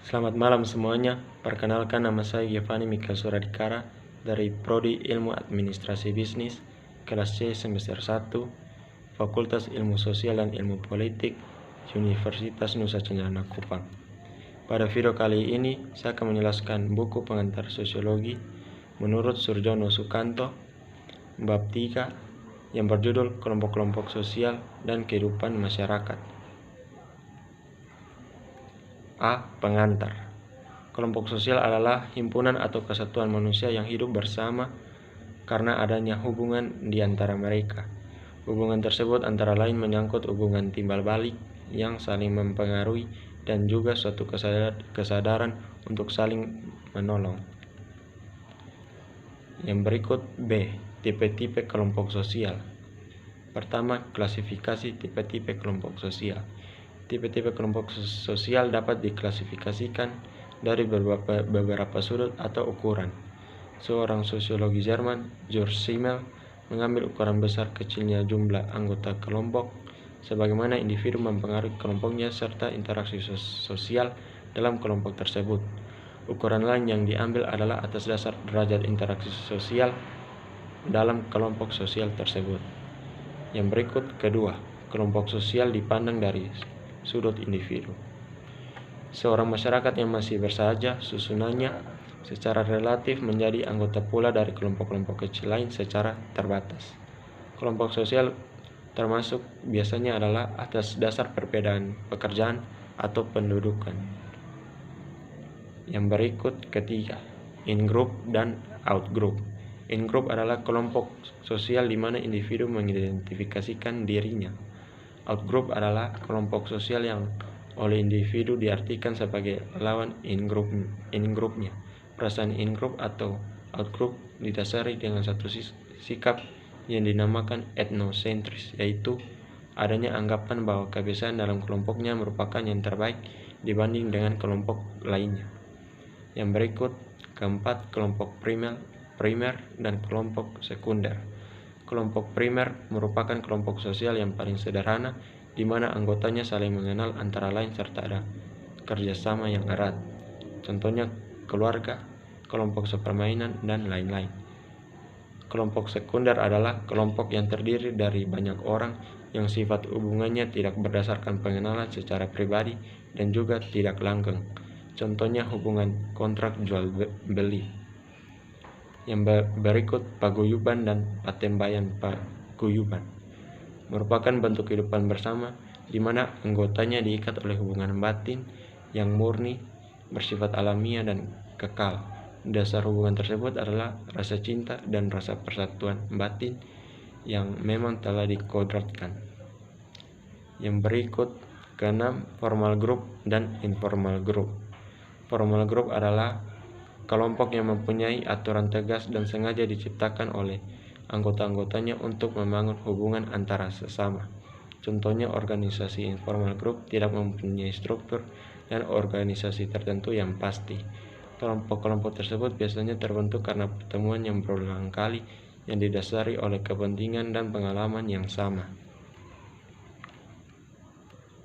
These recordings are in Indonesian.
Selamat malam semuanya. Perkenalkan, nama saya Giovanni Mikael Suradikara dari Prodi Ilmu Administrasi Bisnis, kelas C semester 1, Fakultas Ilmu Sosial dan Ilmu Politik, Universitas Nusa Tenggara Kupang. Pada video kali ini, saya akan menjelaskan buku pengantar sosiologi menurut Surjono Sukanto, bab 3, yang berjudul Kelompok-kelompok Sosial dan Kehidupan Masyarakat. A. Pengantar. Kelompok sosial adalah himpunan atau kesatuan manusia yang hidup bersama karena adanya hubungan di antara mereka. Hubungan tersebut antara lain menyangkut hubungan timbal balik yang saling mempengaruhi dan juga suatu kesadaran untuk saling menolong. Yang berikut B. Tipe-tipe kelompok sosial. Pertama, klasifikasi tipe-tipe kelompok sosial. Tipe-tipe kelompok sosial dapat diklasifikasikan dari beberapa sudut atau ukuran. Seorang sosiologi Jerman, George Simmel, mengambil ukuran besar kecilnya jumlah anggota kelompok, sebagaimana individu mempengaruhi kelompoknya serta interaksi sosial dalam kelompok tersebut. Ukuran lain yang diambil adalah atas dasar derajat interaksi sosial dalam kelompok sosial tersebut. Yang berikut kedua, kelompok sosial dipandang dari sudut individu. Seorang masyarakat yang masih bersahaja, susunannya secara relatif menjadi anggota pula dari kelompok-kelompok kecil lain secara terbatas. Kelompok sosial termasuk biasanya adalah atas dasar perbedaan pekerjaan atau pendudukan. Yang berikut ketiga, in-group dan out-group. In-group adalah kelompok sosial di mana individu mengidentifikasikan dirinya. Out-group adalah kelompok sosial yang oleh individu diartikan sebagai lawan in-groupnya. Perasaan in-group atau out-group didasari dengan satu sikap yang dinamakan etnosentris, yaitu adanya anggapan bahwa kebiasaan dalam kelompoknya merupakan yang terbaik dibanding dengan kelompok lainnya. Yang berikut keempat, kelompok primer dan kelompok sekunder. Kelompok primer merupakan kelompok sosial yang paling sederhana, di mana anggotanya saling mengenal antara lain serta ada kerjasama yang erat. Contohnya keluarga, kelompok sepermainan, dan lain-lain. Kelompok sekunder adalah kelompok yang terdiri dari banyak orang yang sifat hubungannya tidak berdasarkan pengenalan secara pribadi dan juga tidak langgeng. Contohnya hubungan kontrak jual beli. Yang berikut paguyuban dan patembayan paguyuban merupakan bentuk kehidupan bersama di mana anggotanya diikat oleh hubungan batin yang murni, bersifat alamiah dan kekal. Dasar hubungan tersebut adalah rasa cinta dan rasa persatuan batin yang memang telah dikodratkan. Yang berikut keenam, formal group dan informal group. Formal group adalah kelompok yang mempunyai aturan tegas dan sengaja diciptakan oleh anggota-anggotanya untuk membangun hubungan antara sesama. Contohnya organisasi informal group tidak mempunyai struktur dan organisasi tertentu yang pasti. Kelompok-kelompok tersebut biasanya terbentuk karena pertemuan yang berulang kali yang didasari oleh kepentingan dan pengalaman yang sama.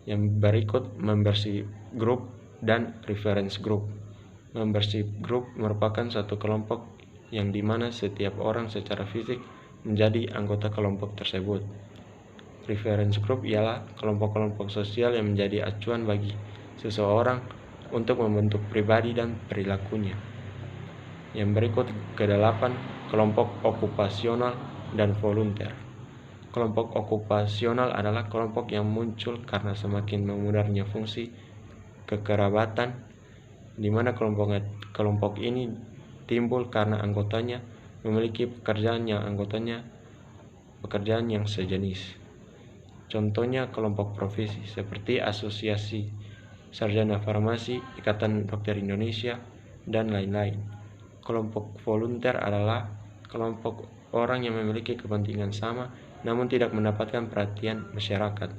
Yang berikut membership group dan reference group. Membership group merupakan suatu kelompok yang dimana setiap orang secara fisik menjadi anggota kelompok tersebut. Reference group ialah kelompok-kelompok sosial yang menjadi acuan bagi seseorang untuk membentuk pribadi dan perilakunya. Yang berikut kedelapan, kelompok okupasional dan volunteer. Kelompok okupasional adalah kelompok yang muncul karena semakin memudarnya fungsi kekerabatan, di mana kelompok ini timbul karena anggotanya memiliki pekerjaan yang sejenis. Contohnya kelompok profesi seperti Asosiasi Sarjana Farmasi, Ikatan Dokter Indonesia, dan lain-lain. Kelompok volunteer adalah kelompok orang yang memiliki kepentingan sama namun tidak mendapatkan perhatian masyarakat.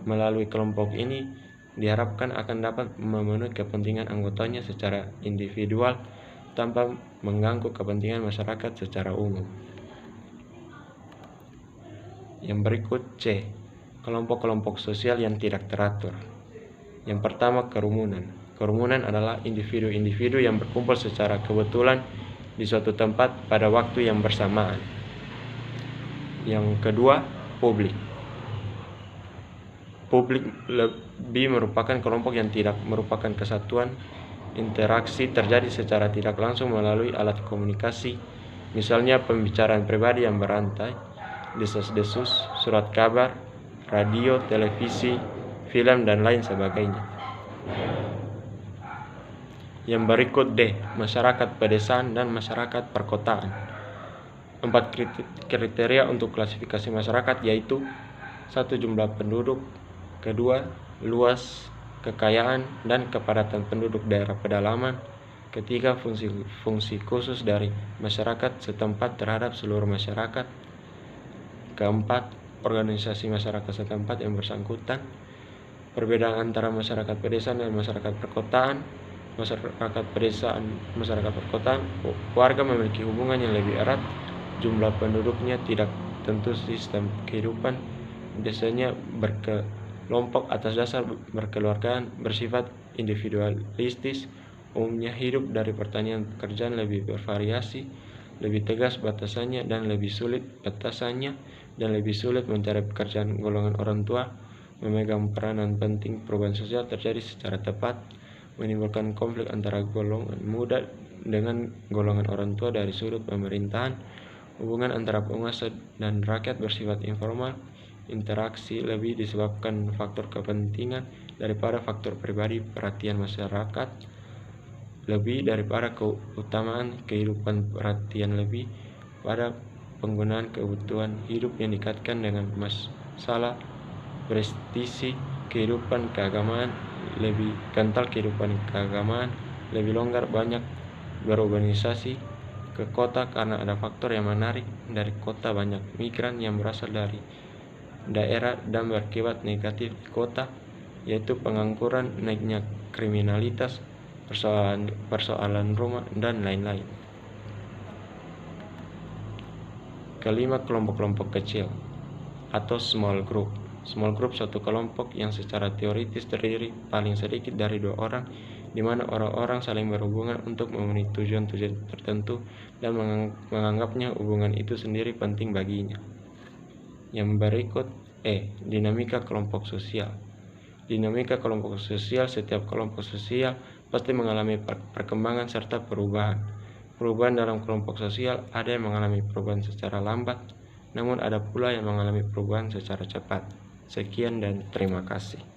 Melalui kelompok ini diharapkan akan dapat memenuhi kepentingan anggotanya secara individual tanpa mengganggu kepentingan masyarakat secara umum. Yang berikut C, kelompok-kelompok sosial yang tidak teratur. Yang pertama, kerumunan. Kerumunan adalah individu-individu yang berkumpul secara kebetulan di suatu tempat pada waktu yang bersamaan. Yang kedua, publik. Publik lebih merupakan kelompok yang tidak merupakan kesatuan. Interaksi terjadi secara tidak langsung melalui alat komunikasi, misalnya pembicaraan pribadi yang berantai, desas-desus, surat kabar, radio, televisi, film, dan lain sebagainya. Yang berikut D, masyarakat pedesaan dan masyarakat perkotaan. 4 kriteria untuk klasifikasi masyarakat yaitu: 1. Jumlah penduduk, 2. Luas, kekayaan, dan kepadatan penduduk daerah pedalaman, 3. Fungsi khusus dari masyarakat setempat terhadap seluruh masyarakat, 4. Organisasi masyarakat setempat yang bersangkutan. Perbedaan antara masyarakat pedesaan dan masyarakat perkotaan. Masyarakat pedesaan, masyarakat perkotaan, warga memiliki hubungan yang lebih erat. Jumlah penduduknya tidak tentu, sistem kehidupan biasanya berkelompok atas dasar berkeluargaan, bersifat individualistis, umumnya hidup dari pertanian pekerjaan, lebih bervariasi, lebih tegas batasannya dan lebih sulit batasannya, dan lebih sulit mencari pekerjaan. Golongan orang tua memegang peranan penting. Perubahan sosial terjadi secara tepat, menimbulkan konflik antara golongan muda dengan golongan orang tua dari sudut pemerintahan. Hubungan antara penguasa dan rakyat bersifat informal. Interaksi lebih disebabkan faktor kepentingan daripada faktor pribadi. Perhatian masyarakat lebih daripada keutamaan kehidupan. Perhatian lebih pada penggunaan kebutuhan hidup yang dikaitkan dengan masalah prestisi kehidupan keagamaan. Lebih kental kehidupan keagamaan, lebih longgar, banyak berorganisasi ke kota karena ada faktor yang menarik dari kota. Banyak migran yang berasal dari daerah dan berakibat negatif di kota, yaitu pengangguran, naiknya kriminalitas, persoalan rumah, dan lain-lain. Kelima, kelompok-kelompok kecil atau small group. Small group suatu kelompok yang secara teoritis terdiri paling sedikit dari 2 orang, di mana orang-orang saling berhubungan untuk memenuhi tujuan-tujuan tertentu dan menganggapnya hubungan itu sendiri penting baginya. Yang berikut E, dinamika kelompok sosial. Dinamika kelompok sosial, setiap kelompok sosial pasti mengalami perkembangan serta perubahan. Perubahan dalam kelompok sosial ada yang mengalami perubahan secara lambat, namun ada pula yang mengalami perubahan secara cepat. Sekian dan terima kasih.